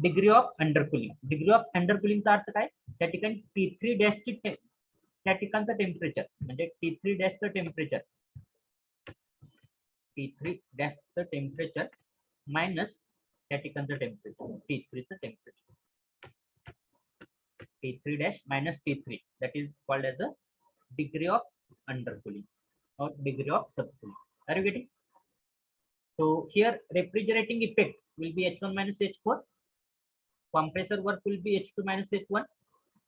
डिग्री ऑफ अंडरकूलिंग. डिग्री ऑफ अंडरकूलिंगचा अर्थ काय, त्या ठिकाणी T3 डॅशची त्या ठिकाणचं टेम्परेचर, म्हणजे T3 डॅशचं टेम्परेचर, T3 डॅशचं टेम्परेचर मायनस त्या ठिकाणचं टेम्परेचर, T3चं temperature. T3 dash minus T3, that is called as the degree of undercooling or degree of subcooling. Are you getting? So here refrigerating effect will be H1 minus H4, compressor work will be H2 minus H1,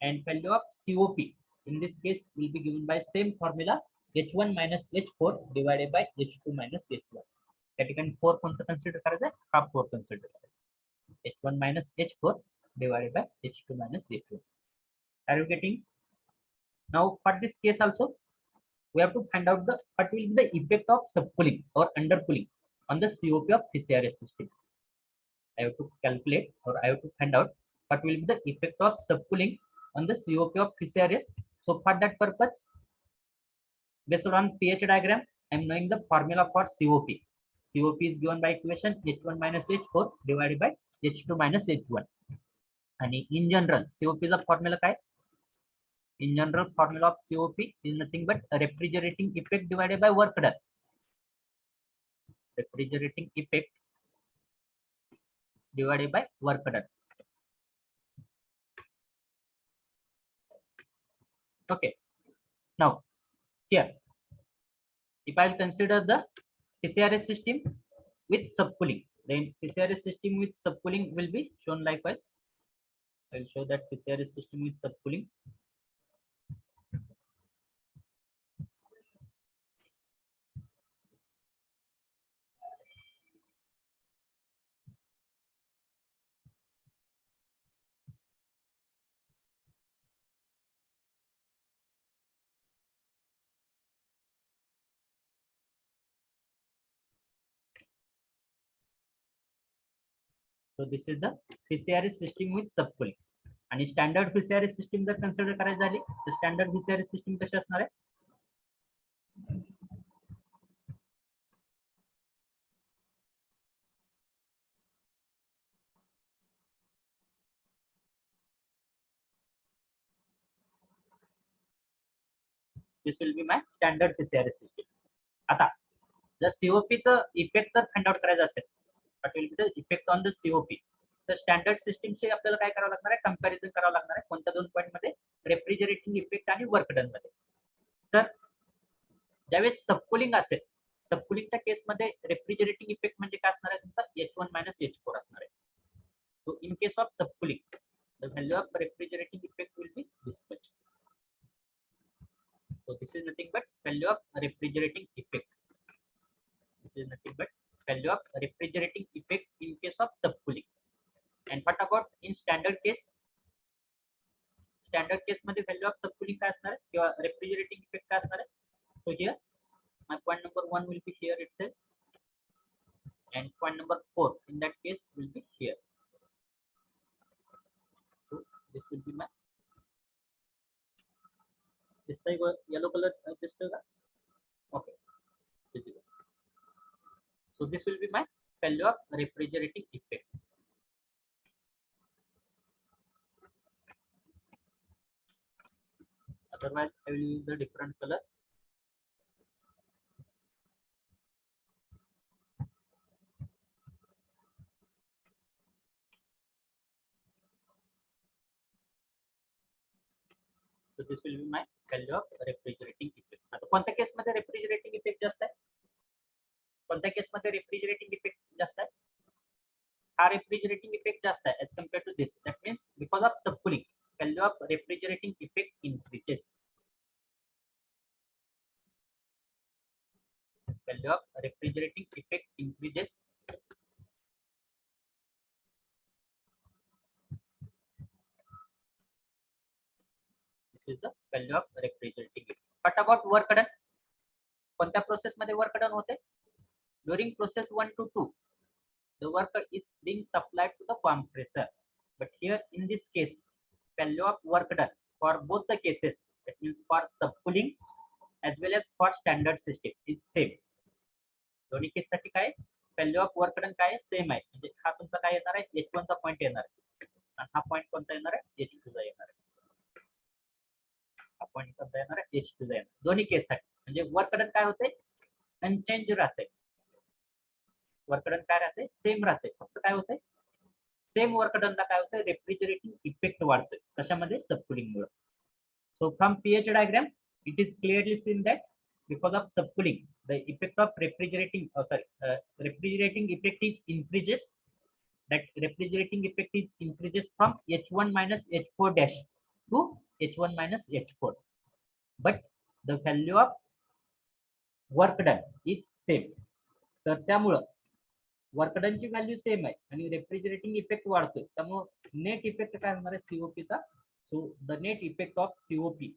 and value of COP in this case will be given by same formula, H1 minus H4 divided by H2 minus H1. त्या ठिकाणी 4 कोणतं consider करायचं, हा 4 consider करायचं. H1 minus H4 divided by H2 minus H1. Are you getting? Now for this case also we have to find out the what will be the effect of subcooling or undercooling on the COP of PCRS system. I have to calculate or I have to find out what will be the effect of subcooling on the COP of PCRS. So for that purpose, based on pH diagram, I am knowing the formula for COP. COP is given by equation H1 minus H4 divided by H2 minus H1. And in general, COP is a formula काय? In general, formula of COP is nothing but a refrigerating effect divided by work done. Refrigerating effect divided by work done. Okay. Now, here, if I consider the PCRS system with subcooling, then PCRS system with subcooling will be shown likewise. I will show that PCRS system with subcooling. So this is the PCRS system with subcooling. आणि standard PCRS system जर consider करायची झाली तर standard PCRS system कशी असणार आहे, this will be my standard PCRS system. आता जर COP चं इफेक्ट जर फाइंड आउट करायचं असेल, what will be the effect on the COP, तर स्टँडर्ड सिस्टीमशी आपल्याला काय करावं लागणार आहे, कंपॅरिझन करावं लागणार आहे. कोणत्या दोन पॉईंट मध्ये, रेफ्रिजरेटिंग इफेक्ट आणि वर्क डन मध्ये. तर ज्यावेळेस सबकूलिंग असेल, सबकूलिंगच्या केसमध्ये रेफ्रिजरेटिंग इफेक्ट म्हणजे काय असणार आहे, तुमचा H1 minus H4 असणार आहे. So in case of subcooling, the value of refrigerating effect will be this much. So this is nothing but value of refrigerating effect. This is nothing but value of refrigerating effect in case of subcooling. And what about in standard case? Standard case मध्ये value of subcooling काय असणार आहे किंवा refrigerating effect काय असणार आहे? So here my point number 1 will be here itself, and point number 4 in that case will be here. So this will be my this type of yellow color this का? Okay. So this will be my value of refrigerating effect. Otherwise, I will use the different color. So this will be my value of refrigerating effect. आता कोणत्या case मध्ये refrigerating effect जास्त आहे? कोणत्या case मध्ये refrigerating effect जास्त आहे? हा refrigerating effect जास्त आहे as compared to this. That means because of subcooling, value of refrigerating effect increases. Value of refrigerating effect increases. This is the value of refrigerating effect. What about work done? कोणत्या process मध्ये work done होते? During process 1 to 2, the work is being supplied to the compressor. But here in this case, value of work done for both the cases, that means for subcooling as well as for standard system, is same. दोन्ही case साठी काय value of work done काय same आहे. म्हणजे हा तुमचा काय येणार आहे H1 चा पॉइंट येणार आहे आणि हा पॉइंट कोणता येणार आहे H2 चा येणार आहे. हा पॉइंट कोणता येणार आहे H2 चा येणार. दोन्ही केस साठी म्हणजे वर्क डन काय होते अनचेंज राहते. वर्क डन काय राहते सेम राहते. फक्त काय होते सेम वर्क डनला काय होते रेफ्रिजरेटिंग इफेक्ट वाढते कशामध्ये सबकूलिंग मुळे. So from PH diagram it is clearly seen that because of subcooling the effect of refrigerating effect is increases. That refrigerating effect is increases from H1 minus H4 dash to H1 minus H4, but the value of work done is same. तर त्यामुळे work done ची value same आहे आणि refrigerating effect वाढतोय त्यामुळे net effect काय होणार आहे सीओपी चा. So the net effect of COP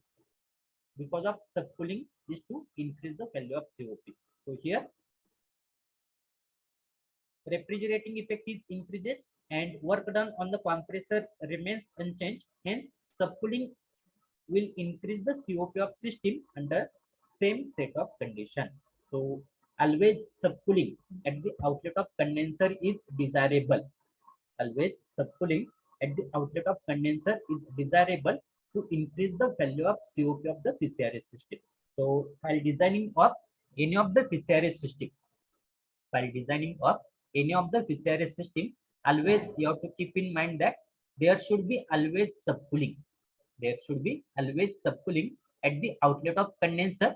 because of subcooling is to increase the value of COP. So here refrigerating effect is increases and work done on the compressor remains unchanged. Hence subcooling will increase the COP of system under same set of condition. So always subcooling at the outlet of condenser is desirable. Always subcooling at the outlet of condenser is desirable to increase the value of COP of the PCRS system. So while designing of any of the PCRS system, always you have to keep in mind that there should be always subcooling. There should be always subcooling at the outlet of condenser.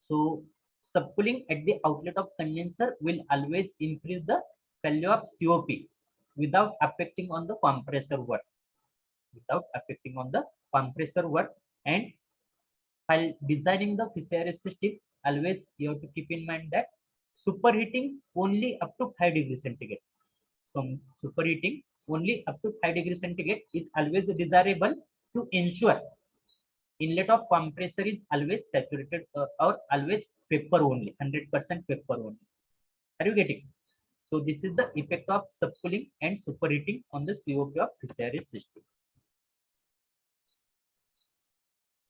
So subcooling at the outlet of condenser will always increase the value of COP without affecting on the compressor work. And while designing the PCRS system, always you have to keep in mind that superheating only up to 5 degrees centigrade. From superheating only up to 5 degrees centigrade is always desirable to ensure inlet of compressor is always saturated or always vapor only, 100% vapor only. Are you getting? So this is the effect of subcooling and superheating on the COP of PCRS system.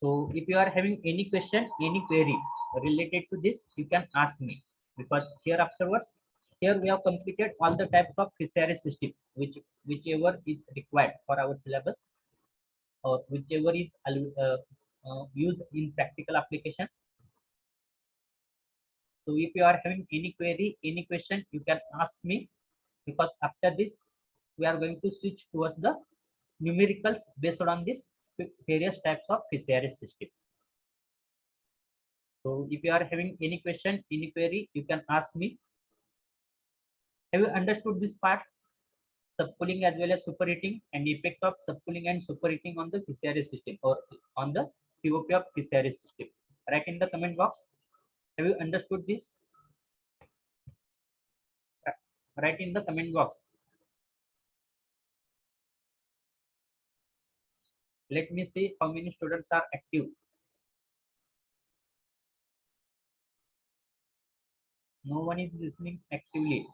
So if you are having any question, any query related to this, you can ask me, because here afterwards, here we have completed all the types of PCRS system, whichever is required for our syllabus or whichever is used in practical application. So if you are having any query, any question, you can ask me, because after this, we are going to switch towards the numericals based on this various types of PCRS system. So if you are having any question, any query, you can ask me. Have you understood this part? Subcooling as well as superheating and effect of subcooling and superheating on the PCRS system or on the COP of PCRS system. Write in the comment box. Have you understood this? Write in the comment box. Let me see how many students are active. No one is listening actively.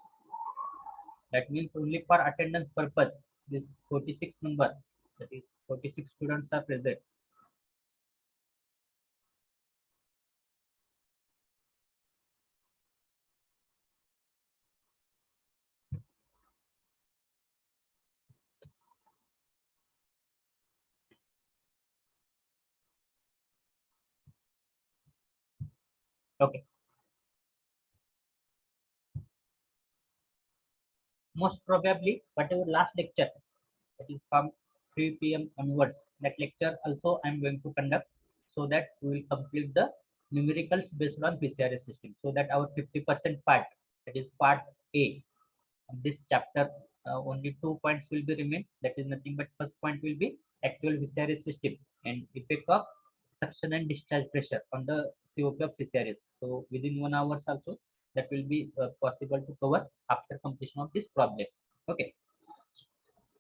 That means only for attendance purpose, this 46 number, that is 46 students are present. Okay. Most probably, whatever last lecture, that is from 3 p.m. onwards, that lecture also I'm going to conduct, so that we will complete the numericals based on PCRS system, so that our 50% part, that is part A of this chapter, only 2 points will be remain. That is nothing but first point will be actual PCRS system and effect of suction and discharge pressure on the COP of PCRS. So within 1 hour also, that will be possible to cover after completion of this problem. Okay.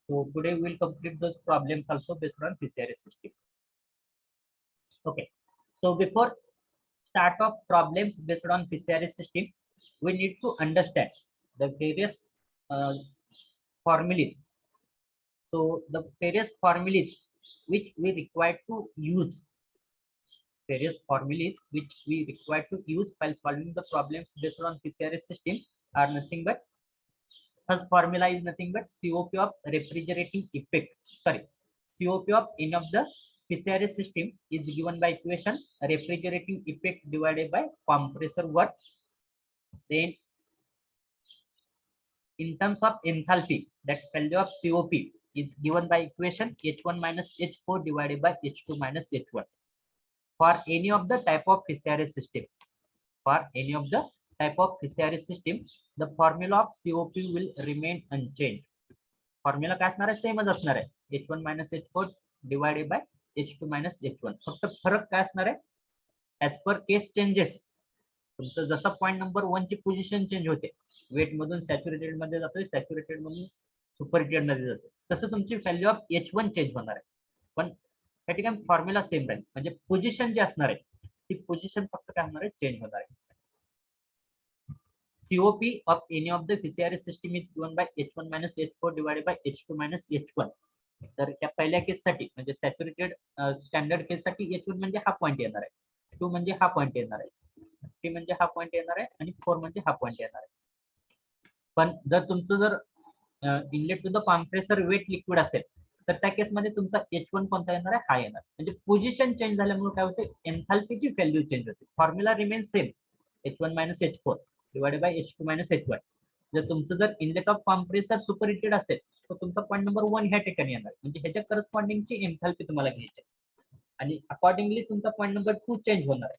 So today we will complete those problems also based on PCRS system. Okay. So before start of problems based on PCRS system, we need to understand the various formulas. So the various formulas which we require to use, while solving the problems based on PCRS system are nothing but, first formula is nothing but COP of refrigerating effect. Sorry, COP of N of the PCRS system is given by equation refrigerating effect divided by compressor work. Then in terms of enthalpy, that value of COP is given by equation H1 minus H4 divided by H2 minus H1 for any of the type of PCRS system. For any of the type of PCRS system, the formula of COP will remain unchanged. Formula काय असणार आहे, सेमच असणार आहे, H1 minus H4 divided by H2 minus H1. फक्त फरक काय असणार आहे, as per case changes, तुमचं जसं पॉईंट नंबर 1 ची पोझिशन चेंज होते, वेट मधून सॅच्युरेटेड मध्ये जातोय, सॅच्युरेटेड मधून सुपरहिटेड मध्ये जातोय, तसं तुमची व्हॅल्यू ऑफ H1 चेंज होणार आहे. पण त्या ठिकाणी फॉर्म्युला सेम राहील, म्हणजे पोझिशन जी असणार आहे ती पोझिशन फक्त काय होणार आहे, चेंज होणार आहे. COP of any of the PCRS system is given by H1 minus H4 divided by H2 minus H1. तर ह्या पहिल्या केससाठी म्हणजे सॅच्युरेटेड स्टँडर्ड केससाठी H1 म्हणजे हा पॉईंट येणार आहे, 2 म्हणजे हा पॉईंट येणार आहे, 3 म्हणजे हा पॉईंट येणार आहे आणि 4 म्हणजे हा पॉईंट येणार आहे. पण जर तुमचं जर inlet to the compressor wet liquid असेल तर त्या केसमध्ये तुमचा H1 कोणता येणार आहे, हा येणार. म्हणजे पोझिशन चेंज झाल्यामुळे काय होते, एन्थाल्पीची व्हॅल्यू चेंज होते. Formula remain same, H1 minus H4 divided by H2 minus H1. जर तुमचं जर इनलेट ऑफ कॉम्प्रेसर सुपरहिटेड असेल तर तुमचा पॉईंट नंबर 1 ह्या ठिकाणी येणार, म्हणजे ह्याच्या करस्पॉन्डिंगची एन्थाल्पी तुम्हाला घ्यायची आणि अकॉर्डिंगली तुमचा पॉईंट नंबर 2 चेंज होणार आहे.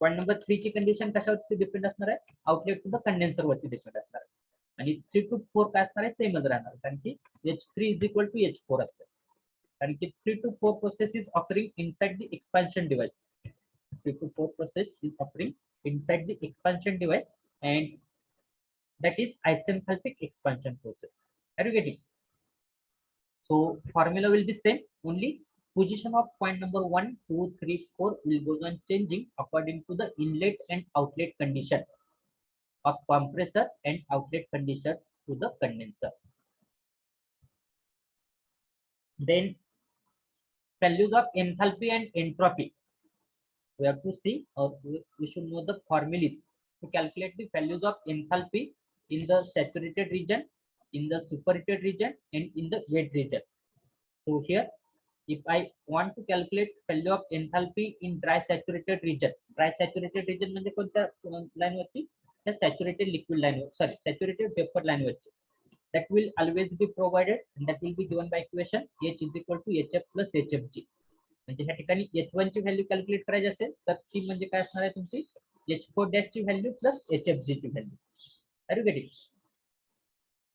पॉईंट नंबर 3 ची कंडिशन कशावरती डिपेंड असणार आहे, आउटलेट टू द कंडेन्सर वरती डिपेंड असणार आहे. आणि 3 to 4 काय असणार आहे, सेमच राहणार, कारण की H3 is equal to H4 असते, कारण की 3 to 4 process is offering inside the expansion device. 3 to 4 process is occurring inside the expansion device, and that is isenthalpic expansion process. Are you getting? So formula will be same, only position of point number 1, 2, 3, 4 will go on changing according to the inlet and outlet condition of compressor and outlet condition to the condenser. Then values of enthalpy and entropy, we have to see, or we should know the formulas to calculate the values of enthalpy in the saturated region, in the superheated region, and in the wet region. So here, if I want to calculate value of enthalpy in dry saturated region म्हणजे कोणत्या line वरती, त्या saturated liquid line वर, sorry saturated vapour line वरती, that will always be provided and that will be given by equation H is equal to HF plus HFG. म्हणजे ह्या ठिकाणी H1 ची value calculate करायची असेल तर ती म्हणजे काय असणार आहे, तुमची H4 डॅश ची व्हॅल्यू प्लस HFG ची value. Are you getting?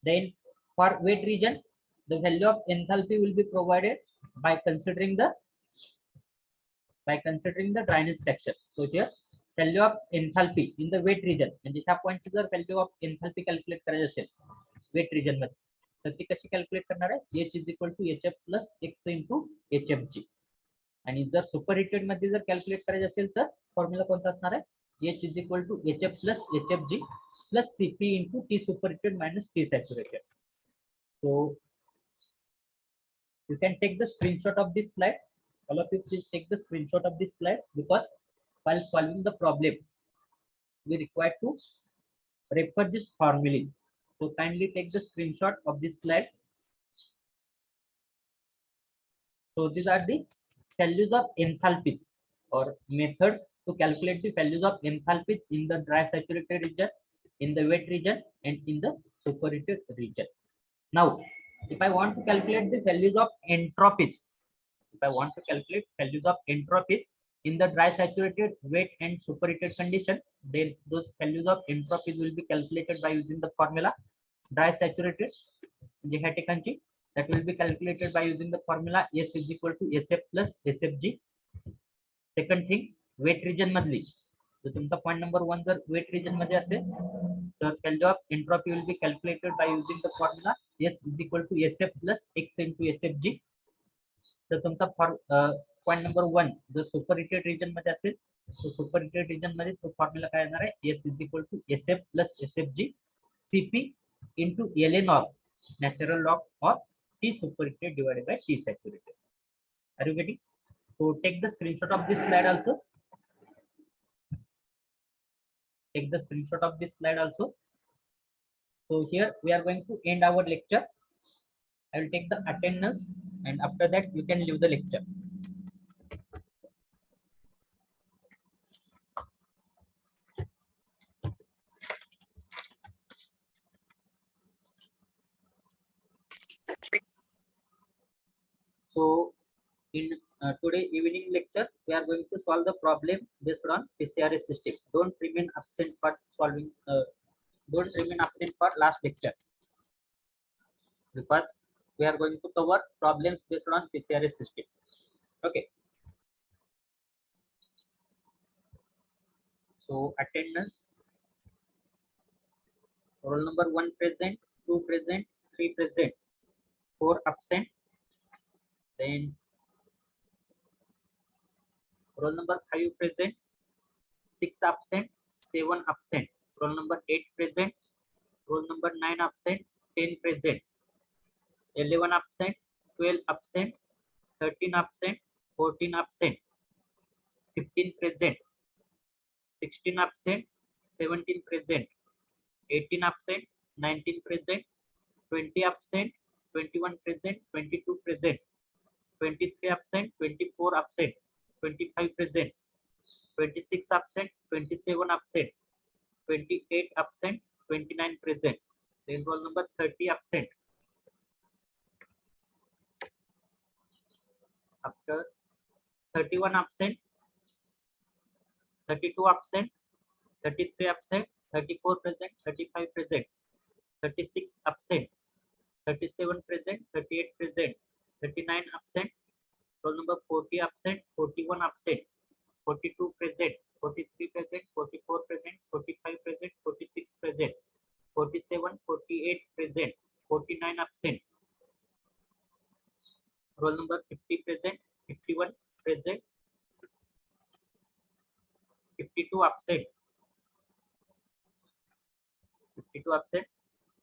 Then for wet region, the value of enthalpy will be provided by considering the by considering the dryness texture. So here value of enthalpy in the wet region, म्हणजे ह्या पॉइंटची जर value of enthalpy calculate करायची असेल wait region मध्ये, तर ती कशी calculate करणार आहे, H is equal to HF plus x into HFG. आणि जर सुपर हिटेड मध्ये जर कॅल्क्युलेट करायचं असेल तर फॉर्म्युला कोणता असणार आहे, H is equal to HF plus HFG plus CP into T superheated minus T saturated. So you can take the screenshot of this slide. All of you please take the screenshot of this slide, because while solving the problem we require to refer this formulas. So kindly take the screenshot of this slide. So these are the values of enthalpies or methods to calculate the values of enthalpies in the dry saturated region, in the wet region, and in the superheated region. Now if I want to calculate the values of entropies, in the dry saturated, wet, and superheated condition, then those values of entropies will be calculated by using the formula dry saturated, that will be calculated by using the formula S is equal to SF plus SFG. Second thing, wet region madli, so तुमचा point number 1 जर wet region मध्ये असेल तर value of entropy will be calculated by using the formula S is equal to SF plus X into SFG. तर तुमचा point number 1 जर super heated region मध्ये असेल तर सुपर हिटेड रिजन मध्ये तो फॉर्म्युला काय येणार आहे, S is equal to SF plus SFG CP into LA log natural log or T superheated divided by T saturated. Are you getting? So take the screenshot of this slide also. Take the screenshot of this slide also. So here we are going to end our lecture. I will take the attendance, and after that you can leave the lecture. So in today evening lecture we are going to solve the problem based on PCRS system. Don't remain absent for solving. Don't remain absent for last lecture, because we are going to cover problems based on PCRS system. Okay. So attendance, roll number 1 present, 2 present, 3 present, 4 absent. Then roll number 5 present, 6 absent, 7 absent. Roll number 8 present, roll number 9 absent, 10 present, 11 absent, 12 absent, 13 absent, 14 absent, 15 present, 16 absent, 17 present, 18 absent, 19 present, 20 absent, 21 present, 22 present, 23 absent, 24 absent, 25 present, 26 absent, 27 absent, 28 absent, 29 present. Then roll number 30 absent. After 31 absent, 32 absent, 33 absent, 34 present, 35 present, 36 absent, 37 present, 38 present, 39 absent, roll number 40 absent, 41 absent, 42 present, 43 present, 44 present, 45 present, 46 present, 47, 48 present, 49 absent, roll number 50 present, 51 present, 52 absent, 52 absent,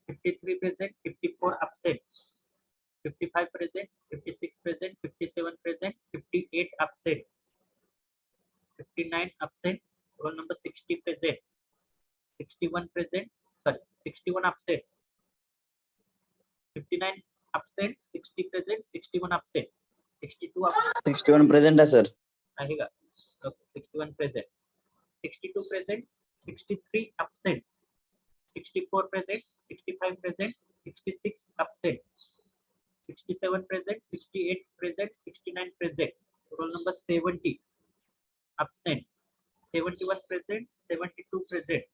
53 present, 54 absent, 55 present, 56 present, 57 present, 58 absent, 59 absent, roll number 60 present, 61 present, sorry, 61 absent, 59 absent, 60 present, 61 absent, 62 absent. 61 present है sir. Okay, 61 present, 62 present, 63 absent, 64 present, 65 present, 66 absent, 67 present, 68 present, 69 present, roll number 70 absent, 71 present, 72 present.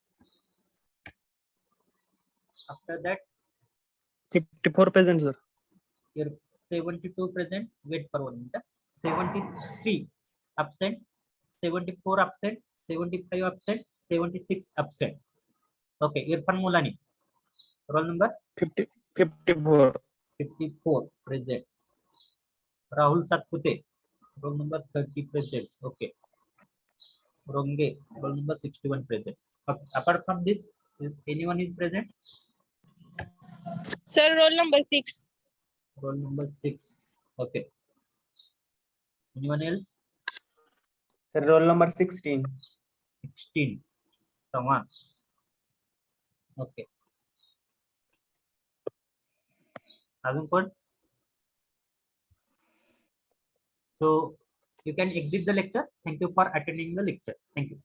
After that 54 present sir. Here 72 present, wait for 1 minute. 73 absent, 74 absent, 75 absent, 76 absent. Okay, Irfan Mulani, roll number 54. 54 present. Rahul Satpute, roll number 30 present. Okay. Ronge, roll number 61 present. Okay. Apart from this, is anyone is present? Sir, roll number 6. Roll number 6. Okay. Anyone else? Sir, roll number 16. 16. Saman. Okay. अजून कोण? So you can exit the lecture. Thank you for attending the lecture. Thank you.